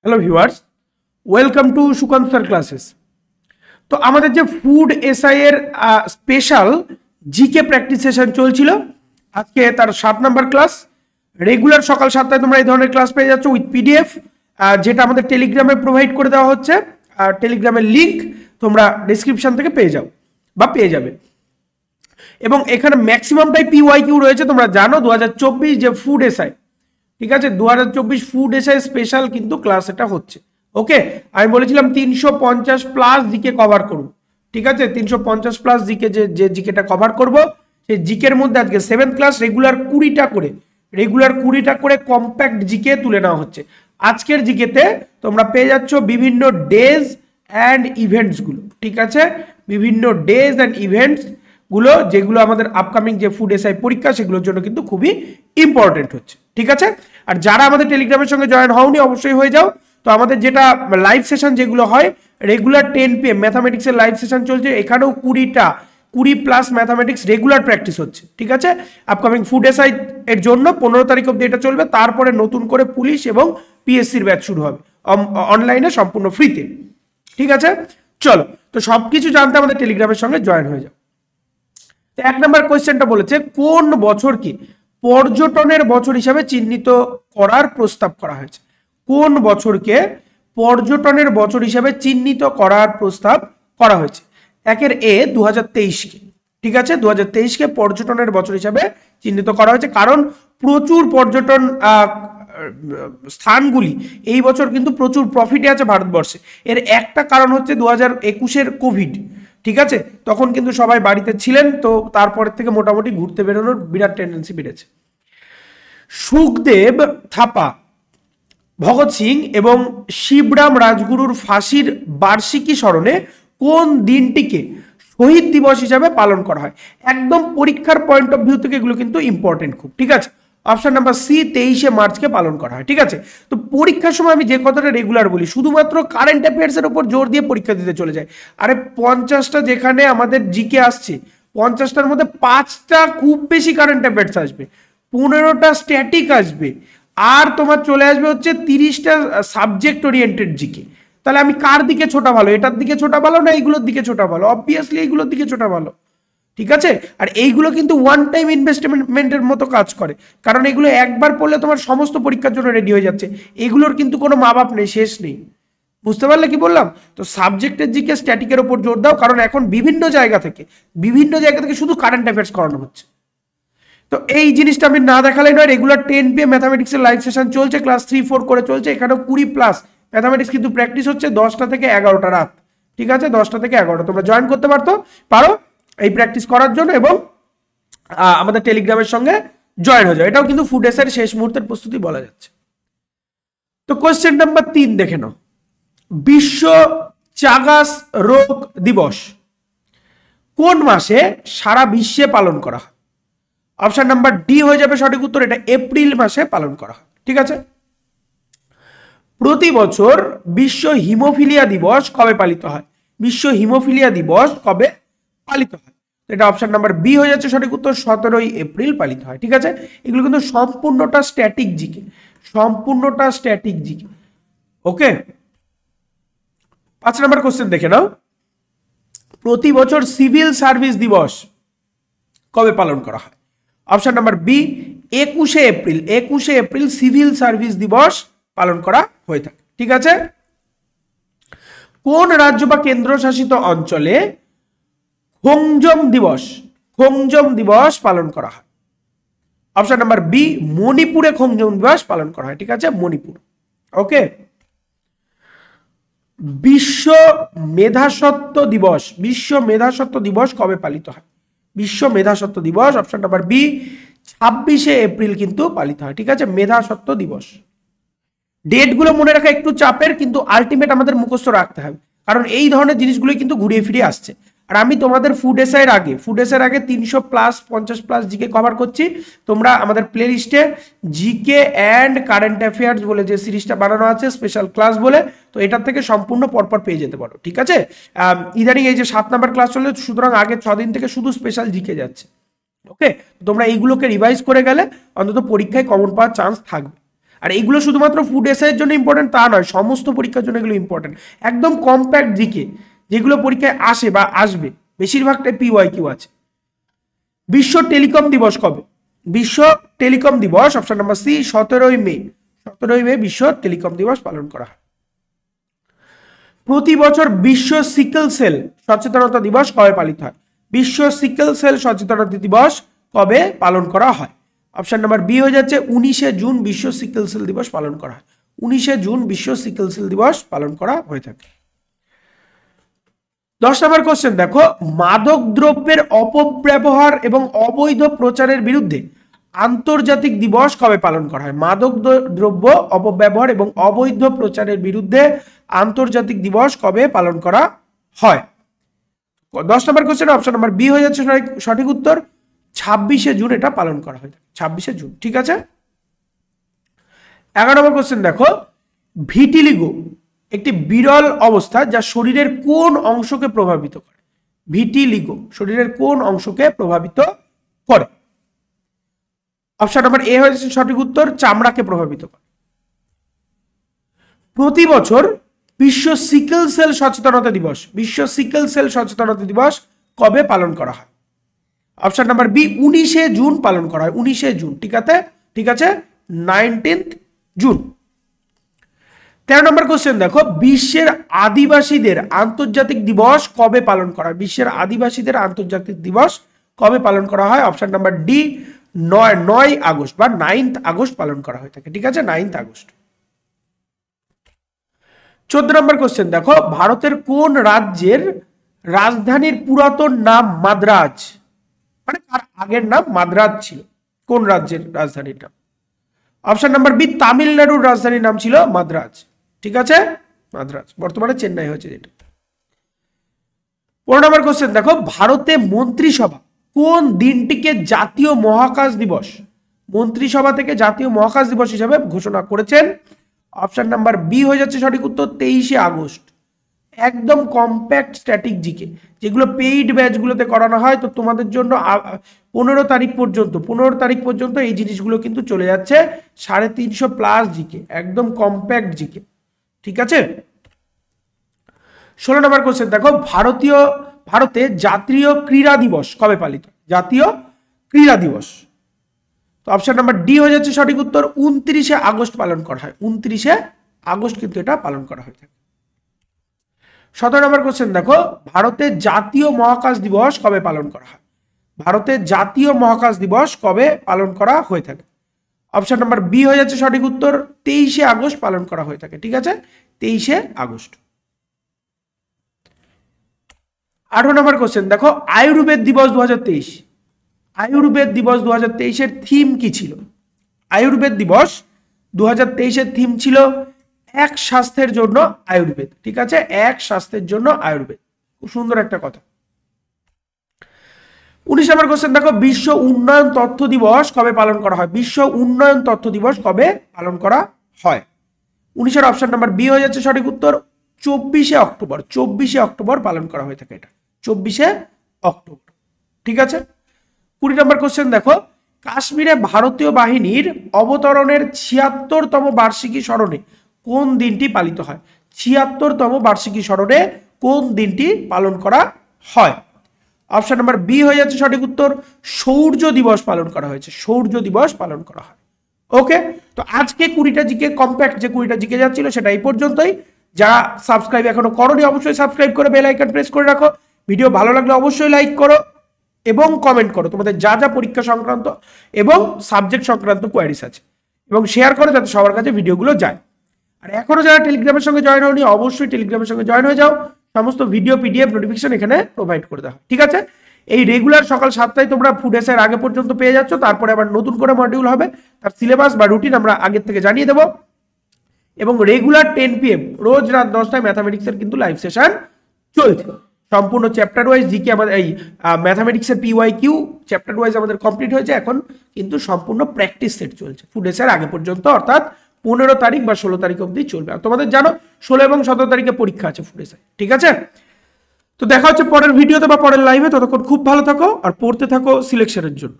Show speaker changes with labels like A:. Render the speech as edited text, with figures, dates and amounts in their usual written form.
A: Hello viewers, welcome to Sukanta sir classes. তো আমাদের যে ফুড এসআই এর স্পেশাল জিকে প্র্যাকটিস সেশন চলছিল, আজকে তার 7 নম্বর ক্লাস। রেগুলার সকাল 7টায় তোমরা এই ধরনের ক্লাস পেয়ে যাচ্ছ উইথ পিডিএফ, যেটা আমাদের টেলিগ্রামে প্রোভাইড করে দেওয়া হচ্ছে। আর টেলিগ্রামের লিঙ্ক তোমরা ডিসক্রিপশন থেকে পেয়ে যাও বা পেয়ে যাবে। এবং এখানে ম্যাক্সিমামটাই পিওয়াইকিউ রয়েছে। তোমরা জানো 2024 যে ফুড এসআই, ঠিক আছে, 2024 ফুড এসআই স্পেশাল কিন্তু ক্লাস এটা হচ্ছে। ওকে, আমি বলেছিলাম 350 প্লাস জিকে কভার করব, ঠিক আছে, 350 প্লাস জিকে যে জিকেটা কভার করব, সেই জিকের মধ্যে আজকে 7th ক্লাস রেগুলার 20টা করে কম্প্যাক্ট জিকে তুলে নেওয়া হচ্ছে। আজকের জিকেতে তোমরা পেয়ে যাচ্ছ বিভিন্ন ডেজ অ্যান্ড ইভেন্টস গুলো, ঠিক আছে, বিভিন্ন ডেজ অ্যান্ড ইভেন্টস গুলো যেগুলো আমাদের আপকামিং যে ফুড এসআই পরীক্ষা সেগুলোর জন্য কিন্তু খুবই ইম্পর্টেন্ট হচ্ছে, ঠিক আছে। আর যারা আমাদের টেলিগ্রামের সঙ্গে জয়েন হওনি অবশ্যই হয়ে যাও। তো আমাদের যেটা লাইভ সেশন যেগুলো হয় রেগুলার 10 PM ম্যাথামেটিক্সের লাইভ সেশন চলছে, এখানেও 20 প্লাস ম্যাথামেটিক্স রেগুলার প্র্যাকটিস হচ্ছে, ঠিক আছে। আপকামিং ফুড এসআই এর জন্য 15 তারিখ অব্দি এটা চলবে, তারপরে নতুন করে পুলিশ এবং পিএসসির ব্যাচ শুরু হবে অনলাইনে সম্পূর্ণ ফ্রিতে, ঠিক আছে। চলো, তো সবকিছু জানতে আমাদের টেলিগ্রামের সঙ্গে জয়েন হয়ে যাও। 1 নম্বর কোয়েশ্চেনটা বলেছে কোন বছরকে পর্যটনের বছর হিসাবে চিহ্নিত করার প্রস্তাব করা হয়েছে। কোন বছরকে পর্যটনের বছর হিসাবে চিহ্নিত করার প্রস্তাব করা হয়েছে। একের এ 2023কে, ঠিক আছে, 2023কে পর্যটনের বছর হিসাবে চিহ্নিত করা হয়েছে, কারণ প্রচুর পর্যটন স্থানগুলি এই বছর কিন্তু প্রচুর প্রফিটে আছে ভারতবর্ষে। এর একটা কারণ হচ্ছে 2021-এর কোভিড, ঠিক আছে, তখন কিন্তু সবাই বাড়িতে ছিলেন, তো তারপরের থেকে মোটামুটি ঘুরতে বেরোনোর বিরাট টেন্ডেন্সি বেড়েছে। সুখদেব থাপা, ভগৎ সিং এবং শিবরাম রাজগুরুর ফাঁসির বার্ষিকী স্মরণে কোন দিনটিকে শহীদ দিবস হিসাবে পালন করা হয়। একদম পরীক্ষার পয়েন্ট অফ ভিউ থেকে এগুলো কিন্তু ইম্পর্টেন্ট খুব, ঠিক আছে। অপশন নাম্বার সি 23শে মার্চকে পালন করা হয়, ঠিক আছে। তো পরীক্ষার সময় আমি যে কথাটা রেগুলার বলি, শুধুমাত্র কারেন্ট অ্যাফেয়ার্সের উপর জোর দিয়ে পরীক্ষা দিতে চলে যায়। আরে 50টা যেখানে আমাদের জিকে আসছে, 50টার মধ্যে 5টা খুব বেশি কারেন্ট অ্যাফেয়ার্স আসবে, 15টা স্ট্যাটিক আসবে, আর তোমার চলে আসবে হচ্ছে 30টা সাবজেক্ট ওরিয়েন্টেড জিকে। তাহলে আমি কার দিকে ছোটা ভালো, এটার দিকে ছোটা ভালো না এইগুলোর দিকে ছোটা ভালো? অবভিয়াসলি এইগুলোর দিকে ছোটা ভালো, ঠিক আছে। আর এইগুলো কিন্তু ওয়ান টাইম ইনভেস্টমেন্টের মতো কাজ করে, কারণ এগুলো একবার পড়লে তোমার সমস্ত পরীক্ষার জন্য রেডি হয়ে যাচ্ছে। এগুলোর কিন্তু কোনো মা বাপ নেই, শেষ নেই। বুঝতে পারলে কি বললাম? তো সাবজেক্টের জিকে স্ট্যাটিকের উপর জোর দাও, কারণ এখন বিভিন্ন জায়গা থেকে শুধু কারেন্ট অ্যাফেয়ার্স করানো হচ্ছে। তো এই জিনিসটা আমি না দেখালে নয়। রেগুলার 10 PM ম্যাথামেটিক্সের লাইভ সেশন চলছে, ক্লাস 3-4 করে চলছে। এখানেও 20 প্লাস ম্যাথামেটিক্স কিন্তু প্র্যাকটিস হচ্ছে 10টা থেকে 11টা রাত, ঠিক আছে, 10টা থেকে 11টা তোমরা জয়েন করতে পারো এই প্র্যাকটিস করার জন্য, এবং আমাদের টেলিগ্রামের সঙ্গে জয়েন হয়ে যাও। এটাও কিন্তু ফুড এসআইয়ের শেষ মুহূর্তের প্রস্তুতি বলা যাচ্ছে। তো কোয়েশ্চেন নাম্বার 3 দেখে নাও। বিশ্ব চাগাস রোগ দিবস কোন মাসে সারা বিশ্বে পালন করা হয়? অপশন নাম্বার ডি হয়ে যাবে সঠিক উত্তর, এটা এপ্রিল মাসে পালন করা হয়, ঠিক আছে। প্রতি বছর বিশ্ব হিমোফিলিয়া দিবস কবে পালিত হয়? বিশ্ব হিমোফিলিয়া দিবস কবে পালিত হয়? এটা অপশন নাম্বার বি হয়ে যাচ্ছে সঠিক উত্তর, 17ই এপ্রিল পালিত হয়, ঠিক আছে। এগুলো কিন্তু সম্পূর্ণটা স্ট্যাটিক জিকে, ওকে। 5 নম্বর কোশ্চেন দেখে নাও। প্রতি বছর সিভিল সার্ভিস দিবস কবে পালন করা হয়? অপশন নাম্বার বি 21শে এপ্রিল সিভিল সার্ভিস দিবস পালন করা হয়ে থাকে, ঠিক আছে। কোন রাজ্য বা কেন্দ্রশাসিত অঞ্চলে খোংজম দিবস পালন করা হয়? অপশন নাম্বার বি মণিপুরে খোংজম দিবস পালন করা হয়, ঠিক আছে, মণিপুর, ওকে। বিশ্ব মেধাস্বত্ব দিবস কবে পালিত হয়? বিশ্ব মেধাস্বত্ব দিবস অপশন নাম্বার বি 26শে এপ্রিল কিন্তু পালিত হয়, ঠিক আছে, মেধাস্বত্ব দিবস। ডেটগুলো মনে রাখা একটু চাপের, কিন্তু আলটিমেট আমাদের মুখস্থ রাখতে হবে, কারণ এই ধরনের জিনিসগুলো কিন্তু ঘুরিয়ে ফিরিয়ে আসছে। আর আমি তোমাদের ফুড এসআইয়ের আগে 300 প্লাস 50 প্লাস জিকে কভার করছি। তোমরা আমাদের প্লে লিস্টে জিকে অ্যান্ড কারেন্ট অ্যাফেয়ার্স বলে যে সিরিজটা বানানো আছে স্পেশাল ক্লাস বলে, তো এটার থেকে সম্পূর্ণ পরপর পেয়ে যেতে পারো, ঠিক আছে। ইদানিং এই যে 7 নম্বর ক্লাস চলে, সুতরাং আগে 6 দিন থেকে শুধু স্পেশাল জিকে যাচ্ছে, ওকে। তোমরা এইগুলোকে রিভাইজ করে গেলে অন্তত পরীক্ষায় কমন পাওয়ার চান্স থাকবে। আর এগুলো শুধুমাত্র ফুড এসআই এর জন্য ইম্পর্টেন্ট তা নয়, সমস্ত পরীক্ষার জন্য এগুলো ইম্পর্টেন্ট। একদম কম্প্যাক্ট জিকে যেগুলো পরীক্ষায় আসে বা আসবে, বেশিরভাগটাই PYQ আছে। বিশ্ব টেলিকম দিবস কবে? বিশ্ব টেলিকম দিবস অপশন নাম্বার সি 17ই মে। 17ই মে বিশ্ব টেলিকম দিবস পালন করা হয়। প্রতি বছর বিশ্ব সিকেল সেল সচেতনতা দিবস কবে পালিত হয়? বিশ্ব সিকেল সেল সচেতনতা দিবস কবে পালন করা হয়? অপশন নাম্বার বি হয়ে যাচ্ছে 19শে জুন বিশ্ব সিকেল সেল দিবস পালন করা হয়। 19শে জুন বিশ্ব সিকেল সেল দিবস পালন করা হয়ে থাকে। 10 নম্বর কোশ্চেন দেখো, মাদক দ্রব্যের অপব্যবহার এবং অবৈধ প্রচারের বিরুদ্ধে আন্তর্জাতিক দিবস কবে পালন করা হয়? মাদক দ্রব্য অপব্যবহার এবং অবৈধ প্রচারের বিরুদ্ধে আন্তর্জাতিক দিবস কবে পালন করা হয়? 10 নম্বর কোশ্চেন অপশন নাম্বার বি হয়ে যাচ্ছে সঠিক উত্তর, 26শে জুন এটা পালন করা হয়, 26শে জুন। ঠিক আছে। 11 নম্বর কোশ্চেন দেখো, ভিটিলিগো একটি বিরল অবস্থা যা শরীরের কোন অংশকে প্রভাবিত করে? ভিটিলিগো শরীরের কোন অংশকে প্রভাবিত করে? অপশন নাম্বার এ হয়েছে সঠিক উত্তর, চামড়াকে প্রভাবিত করে। প্রতি বছর বিশ্ব সিকেল সেল সচেতনতা দিবস, বিশ্ব সিকেল সেল সচেতনতা দিবস কবে পালন করা হয়? অপশন নাম্বার বি 19শে জুন পালন করা হয়, 19শে জুন। ঠিক আছে 19th জুন। 13 নম্বর কোশ্চেন দেখো, বিশ্বের আদিবাসীদের আন্তর্জাতিক দিবস কবে পালন করা হয়? বিশ্বের আদিবাসীদের আন্তর্জাতিক দিবস কবে পালন করা হয়? অপশন নাম্বার ডি 9 আগস্ট বা 9th আগস্ট পালন করা হয়ে থাকে। ঠিক আছে 9th আগস্ট। 14 নম্বর কোশ্চেন দেখো, ভারতের কোন রাজ্যের রাজধানীর পুরাতন নাম মাদ্রাজ? মানে তার আগের নাম মাদ্রাজ ছিল, কোন রাজ্যের রাজধানীর নাম? অপশন নাম্বার বি তামিলনাড়ুর রাজধানীর নাম ছিল মাদ্রাজ। ঠিক আছে মাদ্রাজ, বর্তমানে চেন্নাই হয়েছে যেটা। 15 নম্বর কোশ্চেন দেখো, ভারতে মন্ত্রিসভা কোন দিনটিকে জাতীয় মহাকাশ দিবস, মন্ত্রিসভা থেকে জাতীয় মহাকাশ দিবস হিসাবে ঘোষণা করেছেন? অপশন নাম্বার বি হয়ে যাচ্ছে সঠিক উত্তর, 23শে আগস্ট। একদম কম্প্যাক্ট স্ট্যাটিক জিকে যেগুলো পেইড ব্যাচগুলোতে করানো হয়, তো তোমাদের জন্য 15 তারিখ পর্যন্ত এই জিনিসগুলো কিন্তু চলে যাচ্ছে 350+ জিকে, একদম কম্প্যাক্ট জিকে। ঠিক আছে। 16 নম্বর কোশ্চেন দেখো, ভারতে জাতীয় ক্রীড়া দিবস কবে পালিত? জাতীয় ক্রীড়া দিবস, তো অপশন নাম্বার ডি হয়ে যাচ্ছে সঠিক উত্তর, 29শে আগস্ট পালন করা হয়, 29শে আগস্ট কিন্তু এটা পালন করা হয়ে থাকে। 17 নম্বর কোশ্চেন দেখো, ভারতের জাতীয় মহাকাশ দিবস কবে পালন করা হয়? ভারতের জাতীয় মহাকাশ দিবস কবে পালন করা হয়ে থাকে? অপশন নাম্বার বি হয়ে যাচ্ছে সঠিক উত্তর, 23শে আগস্ট পালন করা হয়ে থাকে। ঠিক আছে 23শে আগস্ট। 18 নম্বর কোশ্চেন দেখো, আয়ুর্বেদ দিবস 2023, আয়ুর্বেদ দিবস 2023 থিম কি ছিল? আয়ুর্বেদ দিবস 2023 থিম ছিল এক স্বাস্থ্যের জন্য আয়ুর্বেদ। ঠিক আছে এক স্বাস্থ্যের জন্য আয়ুর্বেদ, খুব সুন্দর একটা কথা। 19 নম্বর কোশ্চেন দেখো, বিশ্ব উন্নয়ন তথ্য দিবস কবে পালন করা হয়? বিশ্ব উন্নয়ন তথ্য দিবস কবে পালন করা হয়? 19-এর অপশন নাম্বার বি হয়ে যাচ্ছে সঠিক উত্তর, 24শে অক্টোবর। 24শে অক্টোবর পালন করা হয়ে থাকে এটা, 24শে অক্টোবর। ঠিক আছে। 20 নম্বর কোশ্চেন দেখো, কাশ্মীরে ভারতীয় বাহিনীর অবতরণের 76তম বার্ষিকী স্মরণে কোন দিনটি পালিত হয়? 76তম বার্ষিকী স্মরণে কোন দিনটি পালন করা হয়? অপশন নাম্বার বি হয়ে যাচ্ছে সঠিক উত্তর, শৌর্য দিবস পালন করা হয়েছে, শৌর্য দিবস পালন করা হয়। ওকে, তো আজকে 20টা জিকে কম্প্যাক্ট যে 20টা জিকে যাচ্ছিল সেটা এই পর্যন্তই। যারা সাবস্ক্রাইব এখনো করোনি অবশ্যই সাবস্ক্রাইব করে বেল আইকন প্রেস করে রাখো। ভিডিও ভালো লাগলে অবশ্যই লাইক করো এবং কমেন্ট করো তোমাদের যা যা পরীক্ষা সংক্রান্ত এবং সাবজেক্ট সংক্রান্ত কোয়ারিজ আছে, এবং শেয়ার করো যাতে সবার কাছে ভিডিওগুলো যায়। আর এখনো যারা টেলিগ্রামের সঙ্গে জয়েন হওনি অবশ্যই টেলিগ্রামের সঙ্গে জয়েন হয়ে যাও, সমস্ত ভিডিও PDF নোটিফিকেশন এখানে প্রোভাইড করে দেওয়া হয়। ঠিক আছে, এই রেগুলার সকাল 7টায় তোমরা ফুড এসের আগে পর্যন্ত পেয়ে যাচ্ছ, তারপরে আবার নতুন করে মডিউল হবে, তার সিলেবাস বা রুটিন আমরা আগের থেকে জানিয়ে দেবো। এবং রেগুলার 10 PM রোজ রাত 10টায় ম্যাথামেটিক্সের কিন্তু লাইভ সেশন চলছে, সম্পূর্ণ চ্যাপ্টার ওয়াইজ জিকে আমাদের এই ম্যাথামেটিক্সের PYQ চ্যাপ্টার ওয়াইজ আমাদের কমপ্লিট হয়েছে, এখন কিন্তু সম্পূর্ণ প্র্যাকটিস সেট চলছে ফুড এসের আগে পর্যন্ত, অর্থাৎ 15 তারিখ বা 16 তারিখ অবধি চলবে। আর তোমাদের জানো 16 এবং 17 তারিখে পরীক্ষা আছে ফুড এসে। ঠিক আছে, তো দেখা হচ্ছে পরের ভিডিওতে বা পরের লাইভে, ততক্ষণ খুব ভালো থাকো আর পড়তে থাকো সিলেকশনের জন্য।